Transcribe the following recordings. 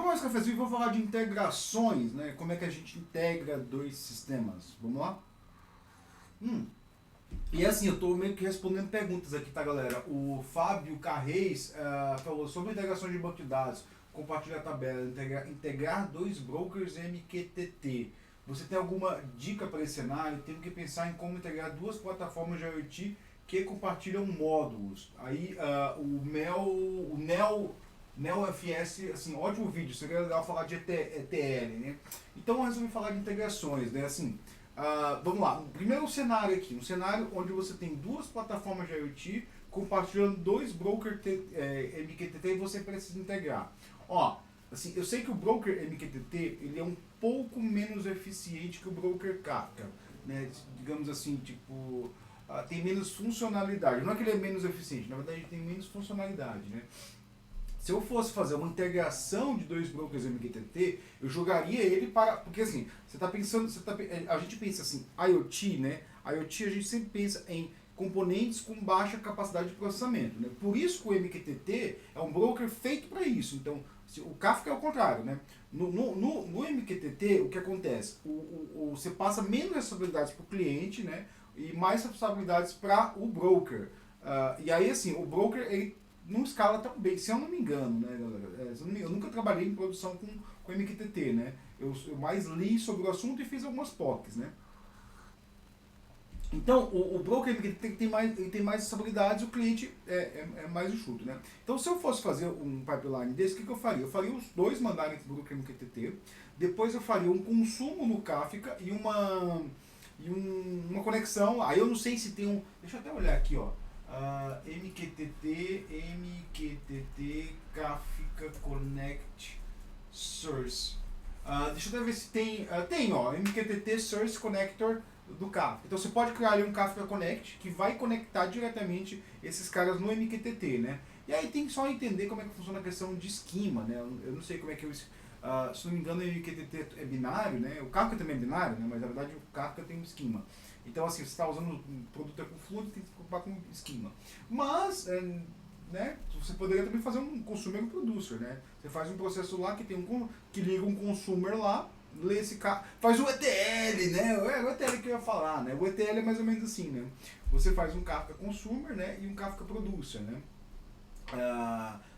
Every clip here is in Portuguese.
mais cafezinho, vou falar de integrações, né? Como é que a gente integra dois sistemas. Vamos lá? E assim, eu estou meio que respondendo perguntas aqui, tá, galera? O Fábio Carreis falou sobre integração de banco de dados, compartilhar a tabela, integrar dois brokers MQTT. Você tem alguma dica para esse cenário? Tenho que pensar em como integrar duas plataformas de IoT que compartilham módulos. Aí o NeoFS, assim, ótimo vídeo, seria legal falar de ETL, né? Então eu resolvi falar de integrações, né? Assim, vamos lá, primeiro cenário aqui, um cenário onde você tem duas plataformas de IoT compartilhando dois brokers MQTT e você precisa integrar. Ó, assim, eu sei que o broker MQTT ele é um pouco menos eficiente que o broker Kafka, né? Digamos assim, tipo, tem menos funcionalidade. Não é que ele é menos eficiente, na verdade ele tem menos funcionalidade, né? Se eu fosse fazer uma integração de dois brokers MQTT, eu jogaria ele para... Porque assim, você está pensando... a gente pensa assim, IoT, né? IoT a gente sempre pensa em componentes com baixa capacidade de processamento, né? Por isso que o MQTT é um broker feito para isso. Então, o Kafka é o contrário, né? No MQTT, o que acontece? Você passa menos responsabilidades para o cliente, né? E mais responsabilidades para o broker. E aí, assim, o broker... ele não escala tão bem, se eu não me engano, né, galera? Eu nunca trabalhei em produção com MQTT, né? Eu mais li sobre o assunto e fiz algumas POCs, né? Então, o broker MQTT tem mais estabilidade, o cliente é mais enxuto, né? Então, se eu fosse fazer um pipeline desse, o que eu faria? Eu faria os dois mandarem para o broker MQTT, depois eu faria um consumo no Kafka e uma conexão. Aí eu não sei se tem um... Deixa eu até olhar aqui, ó. MQTT Kafka Connect Source. Deixa eu ver se tem. Tem, ó, MQTT Source Connector do Kafka. Então você pode criar ali um Kafka Connect que vai conectar diretamente esses caras no MQTT, né? E aí tem que só entender como é que funciona a questão de esquema, né? Eu não sei como é que se não me engano, o MQTT é binário, né? O Kafka também é binário, né? Mas na verdade o Kafka tem um esquema. Então, assim, você está usando um produto com fluxo, tem que se preocupar com esquema. Mas, né, você poderia também fazer um consumer producer, né? Você faz um processo lá que tem que liga um consumer lá, lê esse faz o ETL, né? É o ETL que eu ia falar, né? O ETL é mais ou menos assim, né? Você faz um Kafka consumer, né, e um Kafka producer, né?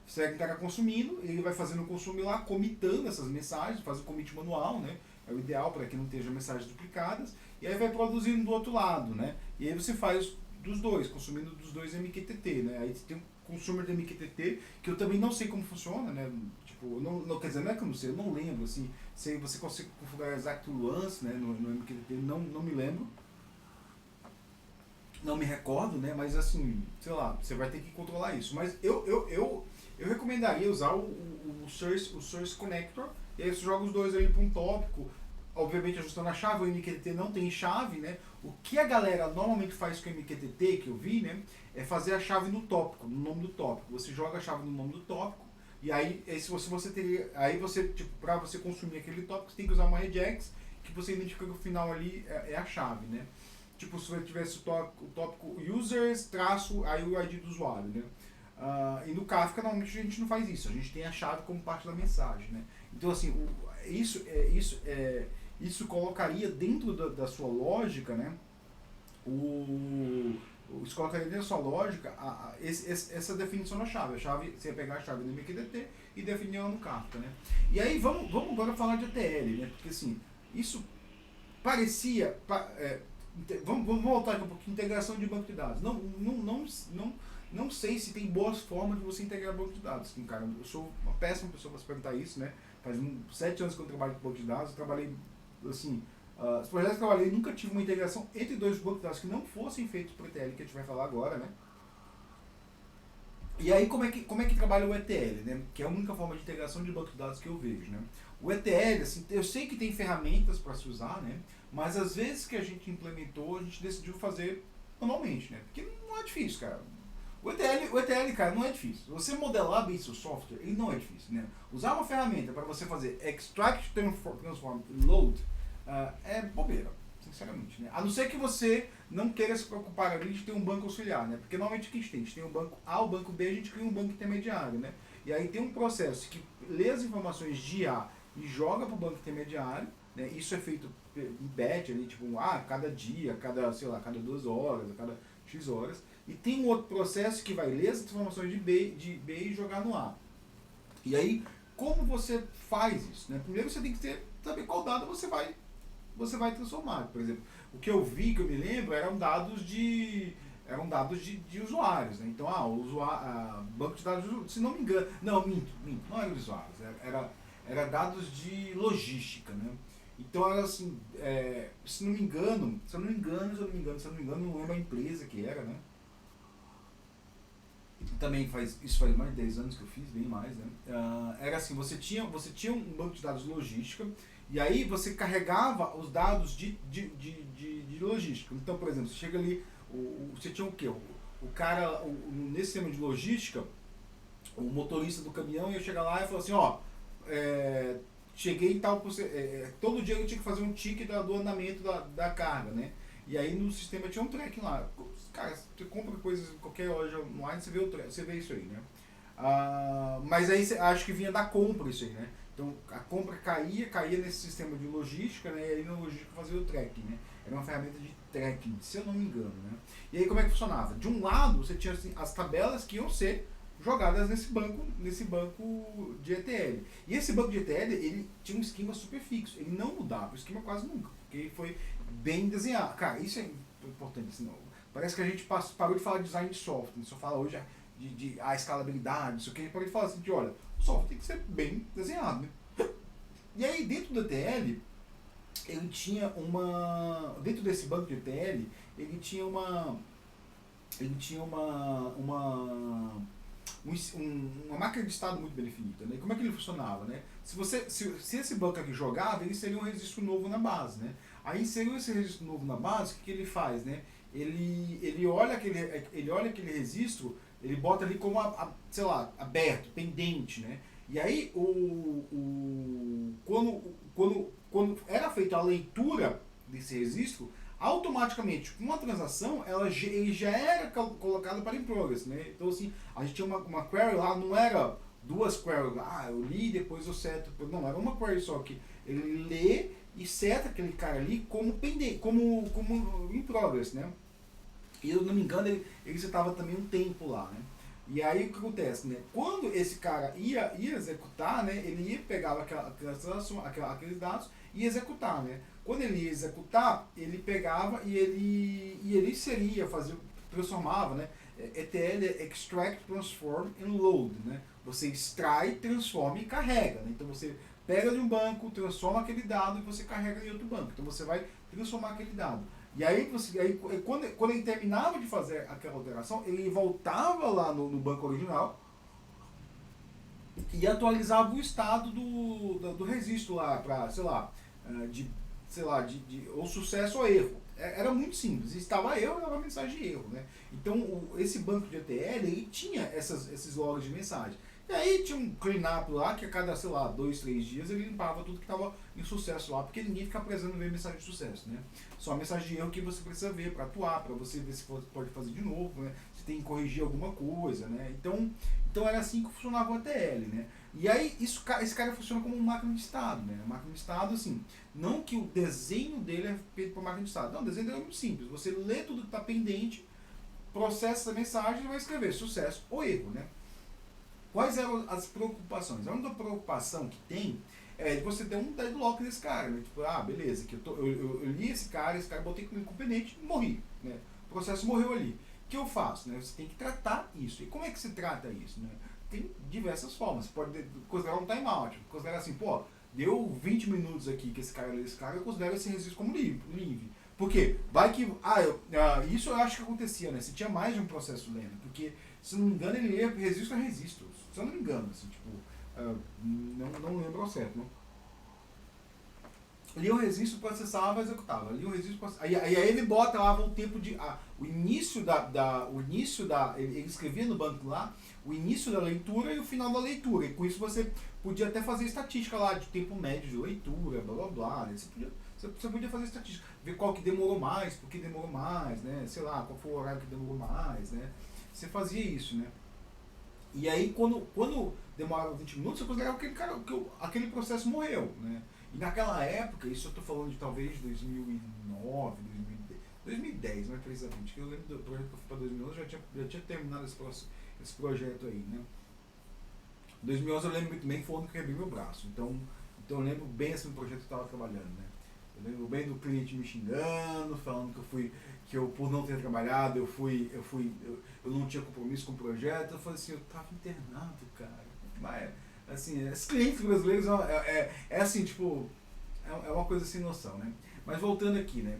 Você vai estar consumindo, ele vai fazendo o consumo lá, comitando essas mensagens, faz o commit manual, né? É o ideal para que não esteja mensagens duplicadas, e aí vai produzindo do outro lado, né? E aí você faz dos dois, consumindo dos dois MQTT, né? Aí você tem um consumer de MQTT, que eu também não sei como funciona, né? Tipo, não, quer dizer, não é que eu não sei, eu não lembro, assim, se você consegue configurar exact lance, né, no MQTT, não me lembro. Não me recordo, né? Mas assim, sei lá, você vai ter que controlar isso. Mas eu recomendaria usar o Source Connector, e aí você joga os dois ali para um tópico, obviamente ajustando a chave. O MQTT não tem chave, né? O que a galera normalmente faz com o MQTT, que eu vi, né, é fazer a chave no tópico, no nome do tópico. Você joga a chave no nome do tópico, e aí se você teria, aí você, tipo, para você consumir aquele tópico, você tem que usar uma regex, que você identifica que o final ali é a chave, né? Tipo, se você tivesse o tópico users, traço, aí o ID do usuário, né? E no Kafka, normalmente a gente não faz isso, a gente tem a chave como parte da mensagem, né? Então, assim, isso colocaria dentro da sua lógica, né? Isso colocaria dentro da sua lógica essa definição da chave. A chave, você ia pegar a chave do MQTT e definir ela no Kafka, né? E aí, vamos agora falar de ETL, né? Porque, assim, isso parecia... Vamos voltar aqui um pouquinho, integração de banco de dados. Não sei se tem boas formas de você integrar banco de dados. Cara, eu sou uma péssima pessoa para se perguntar isso, né? Faz 7 anos que eu trabalho com banco de dados, eu trabalhei, assim, os projetos que eu trabalhei, nunca tive uma integração entre dois bancos de dados que não fossem feitos por ETL, que a gente vai falar agora, né? E aí, como é que trabalha o ETL, né? Que é a única forma de integração de banco de dados que eu vejo, né? O ETL, assim, eu sei que tem ferramentas para se usar, né? Mas às vezes que a gente implementou, a gente decidiu fazer manualmente, né? Porque não é difícil, cara. O ETL, cara, não é difícil. Você modelar bem seu software, ele não é difícil, né? Usar uma ferramenta para você fazer extract, transform e load é bobeira, sinceramente, né? A não ser que você não queira se preocupar ali de ter um banco auxiliar, né? Porque normalmente o que a gente tem? A gente tem o banco A, o banco B, a gente cria um banco intermediário, né? E aí tem um processo que lê as informações de A e joga para o banco intermediário, né? Isso é feito em batch, ali, tipo, cada dia, sei lá, cada 2 horas, a cada X horas. E tem um outro processo que vai ler as informações de B e jogar no A. E aí, como você faz isso? Né? Primeiro você tem que saber qual dado você vai transformar. Por exemplo, o que eu vi, que eu me lembro, eram dados de usuários. Né? Então, banco de dados, se não me engano, não era de usuários, era dados de logística. Né? Então era assim, se não me engano, não lembro a empresa que era, né? Também isso faz mais de 10 anos que eu fiz, bem mais, né? Era assim, você tinha um banco de dados de logística, e aí você carregava os dados de logística. Então, por exemplo, você chega ali, você tinha o quê? O cara, nesse sistema de logística, o motorista do caminhão ia chegar lá e falar assim, cheguei em tal... todo dia eu tinha que fazer um ticket do andamento da carga, né? E aí no sistema tinha um tracking lá. Cara, você compra coisas em qualquer loja online, você vê isso aí, né? Mas aí acho que vinha da compra isso aí, né? Então a compra caía nesse sistema de logística, né? E aí na logística fazia o tracking, né? Era uma ferramenta de tracking, se eu não me engano, né? E aí como é que funcionava? De um lado você tinha assim, as tabelas que iam ser jogadas nesse banco de ETL. E esse banco de ETL, ele tinha um esquema super fixo, ele não mudava o esquema quase nunca, porque ele foi bem desenhado. Cara, isso é importante, senão parece que a gente parou de falar de design de software, a gente só fala hoje de escalabilidade, isso que a gente parou de falar assim, olha, o software tem que ser bem desenhado, né? E aí dentro do ETL, ele tinha dentro desse banco de ETL, ele tinha uma máquina de estado muito bem definida, né? Como é que ele funcionava, né? Se esse banco aqui jogava, ele seria um registro novo na base, né? Aí inseriu esse registro novo na base, o que ele faz, né? Ele olha aquele registro, ele bota ali como, sei lá, aberto, pendente, né? E aí, quando era feita a leitura desse registro, automaticamente, com uma transação, ele já era colocado para in progress, né? Então, assim, a gente tinha uma query lá, não era duas queries, eu li e depois eu seto. Não, era uma query só que ele lê e seta aquele cara ali como pendente, como in progress, né? E eu não me engano, ele setava também um tempo lá, né? E aí o que acontece, né? Quando esse cara ia executar, né? Ele ia pegar aqueles dados e executar, né? Quando ele ia executar, ele pegava e ele inseria, transformava, né? ETL é Extract, Transform and Load, né? Você extrai, transforma e carrega, né? Então você pega de um banco, transforma aquele dado e você carrega em outro banco. Então você vai transformar aquele dado. E aí, quando ele terminava de fazer aquela alteração, ele voltava lá no banco original e atualizava o estado do registro lá para, sei lá, ou sucesso ou erro. Era muito simples. Estava erro, dava mensagem de erro, né? Então, esse banco de ETL, ele tinha esses logs de mensagem. E aí tinha um cleanup lá, que a cada, sei lá, 2, 3 dias ele limpava tudo que estava em sucesso lá, porque ninguém fica precisando ver mensagem de sucesso, né? Só a mensagem de erro que você precisa ver para atuar, para você ver se pode fazer de novo, né? Se tem que corrigir alguma coisa, né? Então era assim que funcionava o ETL, né? E aí esse cara funciona como uma máquina de estado, né? Uma máquina de estado, assim, não que o desenho dele é feito por máquina de estado, não, o desenho dele é muito simples, você lê tudo que está pendente, processa a mensagem e vai escrever sucesso ou erro, né? Quais eram as preocupações? A única preocupação que tem é de você ter um deadlock desse cara, né? Tipo, beleza, que eu li esse cara botei como incompetente e morri, né? O processo morreu ali. O que eu faço? Né? Você tem que tratar isso. E como é que se trata isso? Né? Tem diversas formas. Você pode considerar um timeout, considerar assim, deu 20 minutos aqui que esse cara lê esse cara, eu considero esse registro como livre. Por quê? Vai que... isso eu acho que acontecia, né? Se tinha mais de um processo lendo, porque, se não me engano, ele lia registro a registro. Se eu não me engano, assim, tipo... não lembro ao certo, não. Lia o registro, processava, executava. Lia o registro, processava. Aí ele bota lá o tempo de... o início ele escrevia no banco lá, o início da leitura e o final da leitura. E com isso você podia até fazer estatística lá, de tempo médio de leitura, blá blá blá. Né? Você podia fazer estatística, ver qual que demorou mais, por que demorou mais, né? Sei lá, qual foi o horário que demorou mais, né? Você fazia isso, né? E aí, quando demorava 20 minutos, eu considerava que aquele processo morreu, né? E naquela época, isso eu estou falando de talvez 2009, 2010, não é precisamente, que eu lembro do projeto que eu fui para 2011, já tinha terminado esse projeto aí, né? 2011 eu lembro muito bem que foi o ano que eu quebrei meu braço, então eu lembro bem assim do projeto que eu estava trabalhando, né? Eu lembro bem do cliente me xingando, falando que eu por não ter trabalhado, eu não tinha compromisso com o projeto. Eu falei assim, eu tava internado, cara. Mas, assim, esses clientes brasileiros é assim, tipo, é uma coisa sem noção, né? Mas voltando aqui, né?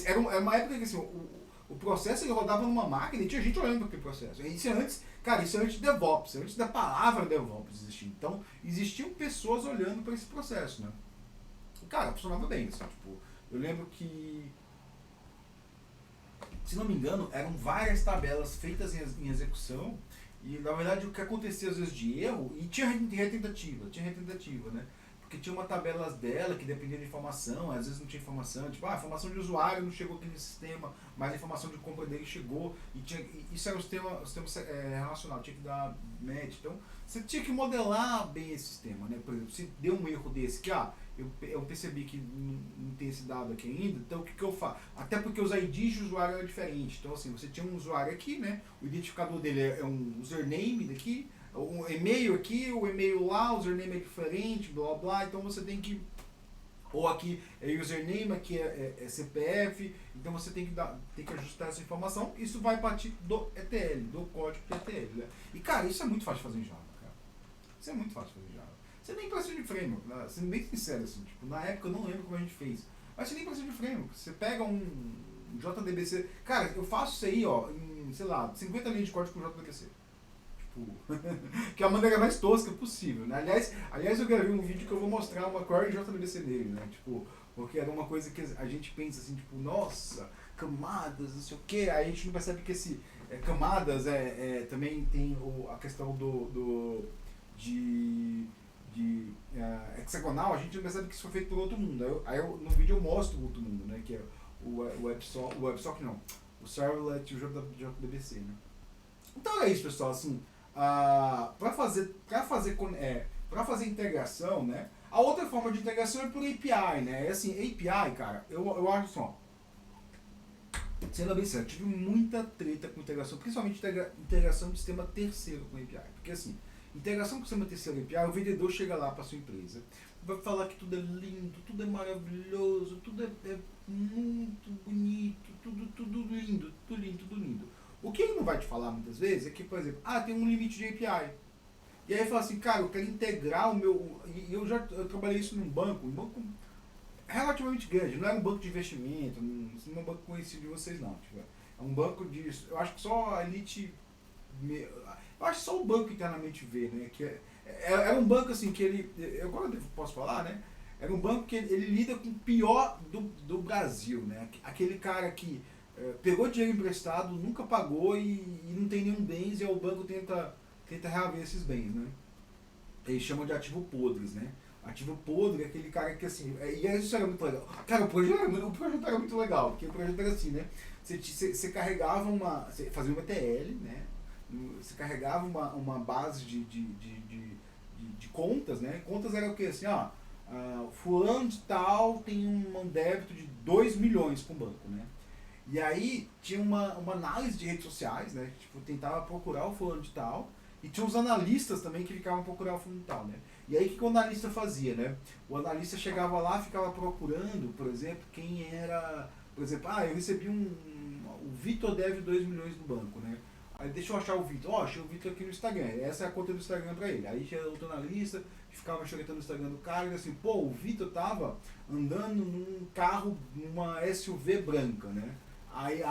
Era uma época que assim, o processo ele rodava numa máquina e tinha gente olhando para aquele processo. Isso é antes, cara, isso é antes de DevOps, antes da palavra DevOps existir. Então, existiam pessoas olhando para esse processo, né? Cara, funcionava bem, assim, tipo, eu lembro que, se não me engano, eram várias tabelas feitas em execução e, na verdade, o que acontecia às vezes de erro, e tinha retentativa, né? Porque tinha uma tabela dela que dependia de informação, às vezes não tinha informação, tipo, a informação de usuário não chegou aqui nesse sistema, mas a informação de compra dele chegou, isso era o sistema relacional, tinha que dar match. Então, você tinha que modelar bem esse sistema, né? Por exemplo, se deu um erro desse, que eu percebi que não tem esse dado aqui ainda, então o que eu faço? Até porque os IDs de usuário eram diferentes. Então, assim, você tinha um usuário aqui, né? O identificador dele é um username daqui, o e-mail aqui, o e-mail lá, o username é diferente, blá blá, então você tem que. Ou aqui é username, aqui é CPF, então você tem que ajustar essa informação. Isso vai partir do ETL, do código de ETL. Né? E cara, isso é muito fácil de fazer em Java, cara. Isso é muito fácil de fazer em Java. Você nem precisa de framework, né? Sendo bem sincero, assim, tipo, na época eu não lembro como a gente fez. Mas você nem precisa de framework. Você pega um JDBC. Cara, eu faço isso aí, ó, em, sei lá, 50 linhas de código com JDBC. Que é a maneira mais tosca possível, né? Aliás, eu gravei um vídeo que eu vou mostrar uma query JDBC dele, né? Tipo, porque era uma coisa que a gente pensa assim, tipo, nossa, camadas, não sei o que, aí a gente não percebe que camadas também tem a questão de hexagonal, a gente não percebe que isso foi feito por outro mundo. No vídeo eu mostro o outro mundo, né? Que é o WebSocket não, o Servlet e o JDBC, né? Então é isso, pessoal, assim, para fazer integração, né? A outra forma de integração é por API, né? Assim, API, cara, eu acho só, sendo bem sério, eu tive muita treta com integração, principalmente integração de sistema terceiro com API, porque assim, integração com sistema terceiro API, o vendedor chega lá para sua empresa, vai falar que tudo é lindo, tudo é maravilhoso, tudo é muito bonito, tudo lindo, tudo lindo, tudo lindo. O que ele não vai te falar muitas vezes é que, por exemplo, tem um limite de API. E aí ele fala assim, cara, eu quero integrar o meu. E eu trabalhei isso um banco relativamente grande, não era um banco de investimento, não é um banco conhecido de vocês não. Tipo, é um banco de. Eu acho que só a Elite. Eu acho que só o banco internamente vê, né? Era um banco assim que ele. Agora eu posso falar, né? Era um banco que ele lida com o pior do Brasil, né? Aquele cara que pegou dinheiro emprestado, nunca pagou e não tem nenhum bens, e aí o banco tenta reaver esses bens, né? Eles chamam de ativo podres, né? Ativo podre é aquele cara que assim, e isso era muito legal. Cara, o projeto era muito legal, porque o projeto era assim, né? Você carregava você fazia uma ETL, né? Você carregava uma base de contas, né? Contas era o que? Assim, fulano de tal tem um débito de 2 milhões com o banco, né? E aí tinha uma análise de redes sociais, né? Tipo, tentava procurar o fulano de tal. E tinha uns analistas também que ficavam procurando o fulano de tal, né? E aí o que o analista fazia, né? O analista chegava lá, ficava procurando, por exemplo, quem era... Por exemplo, eu recebi o Vitor deve 2 milhões no banco, né? Aí deixa eu achar o Vitor. Achei o Vitor aqui no Instagram. Essa é a conta do Instagram pra ele. Aí tinha outro analista que ficava choretando no Instagram do cara e assim, pô, o Vitor tava andando num carro, numa SUV branca, né? Aí,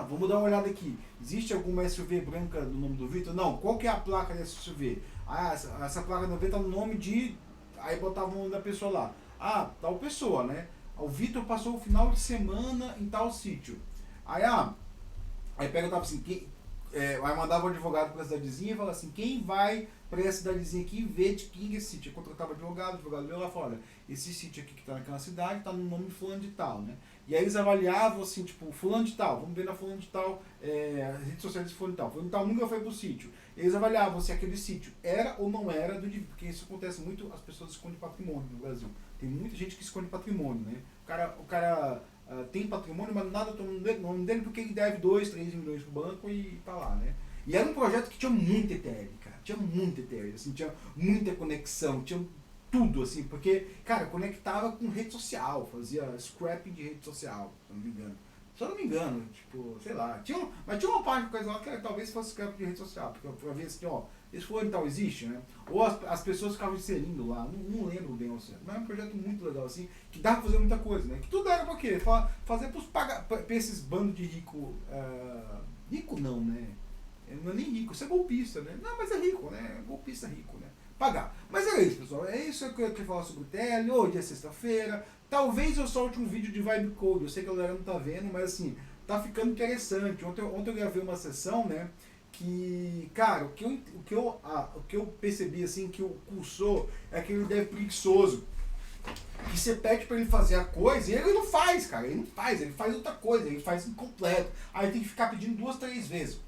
vamos dar uma olhada aqui. Existe alguma SUV branca no nome do Vitor? Não. Qual que é a placa dessa SUV? Essa placa do Vitor tá no nome de... Aí botava o nome da pessoa lá. Tal pessoa, né? O Vitor passou o final de semana em tal sítio. Aí perguntava assim, aí mandava o advogado para a cidadezinha e falava assim, quem vai para essa cidadezinha aqui ver de quem é esse sítio? Eu contratava o advogado veio lá e falou, olha, esse sítio aqui que está naquela cidade está no nome de fulano de tal, né? E aí eles avaliavam assim, tipo, fulano de tal, vamos ver na fulano de tal, as redes sociais de fulano de tal nunca foi pro sítio. Eles avaliavam se aquele sítio era ou não era do porque isso acontece muito, as pessoas escondem patrimônio no Brasil. Tem muita gente que esconde patrimônio, né? O cara tem patrimônio, mas nada toma no nome dele porque ele deve 2, 3 milhões pro banco e tá lá, né? E era um projeto que tinha muito Ethereum, cara. Tinha muito Ethereum, assim, tinha muita conexão, tinha tudo, assim, porque, cara, conectava com rede social, fazia scrapping de rede social, se não me engano. Se eu não me engano, tipo, sei lá. Mas tinha uma parte de coisa lá que talvez fosse scrapping de rede social, porque pra ver assim, ó, esse fulano tal existe, né? Ou as pessoas ficavam inserindo lá, não lembro bem ao certo. Mas é um projeto muito legal, assim, que dá pra fazer muita coisa, né? Que tudo era pra quê? Fazer pra esses bandos de rico. Rico não, né? Não é nem rico, isso é golpista, né? Não, mas é rico, né? Golpista rico, né? Pagar. Mas era isso, pessoal. É isso que eu queria falar sobre o TL. Hoje é sexta-feira. Talvez eu solte um vídeo de Vibe Code. Eu sei que a galera não tá vendo, mas assim, tá ficando interessante. Ontem eu gravei uma sessão, né? Que, cara, o que eu percebi, assim, que o cursor é aquele dev preguiçoso. Que você pede pra ele fazer a coisa e ele não faz, cara. Ele faz outra coisa, ele faz incompleto. Aí tem que ficar pedindo 2, 3 vezes.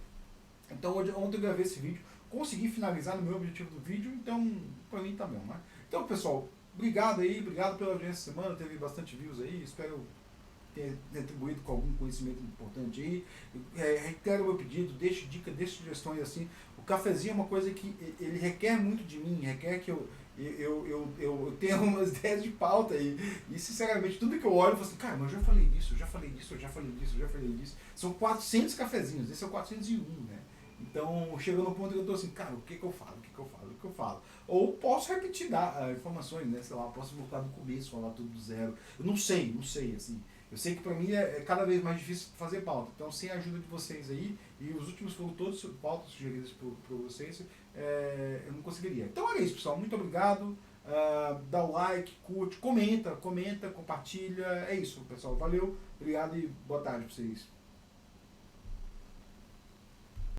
Então ontem eu gravei esse vídeo, consegui finalizar no meu objetivo do vídeo, então pra mim tá bom, né? Então pessoal, obrigado aí, obrigado pela audiência essa semana, teve bastante views aí, espero ter retribuído com algum conhecimento importante aí. Reitero o meu pedido, deixe dicas, deixe sugestões assim. O cafezinho é uma coisa que ele requer muito de mim, requer que eu tenho umas ideias de pauta aí. E sinceramente, tudo que eu olho, eu falo assim, cara, mas eu já falei disso, eu já falei disso, eu já falei disso, eu já falei disso. São 400 cafezinhos, esse é o 401, né? Então, chega no ponto que eu tô assim, cara, o que eu falo? Ou posso repetir informações, né? Sei lá, posso voltar do começo, falar tudo do zero. Eu não sei, assim. Eu sei que pra mim é cada vez mais difícil fazer pauta. Então, sem a ajuda de vocês aí, e os últimos foram todos pautas sugeridas por vocês, eu não conseguiria. Então é isso, pessoal. Muito obrigado. Dá o like, curte, comenta, compartilha. É isso, pessoal. Valeu, obrigado e boa tarde pra vocês.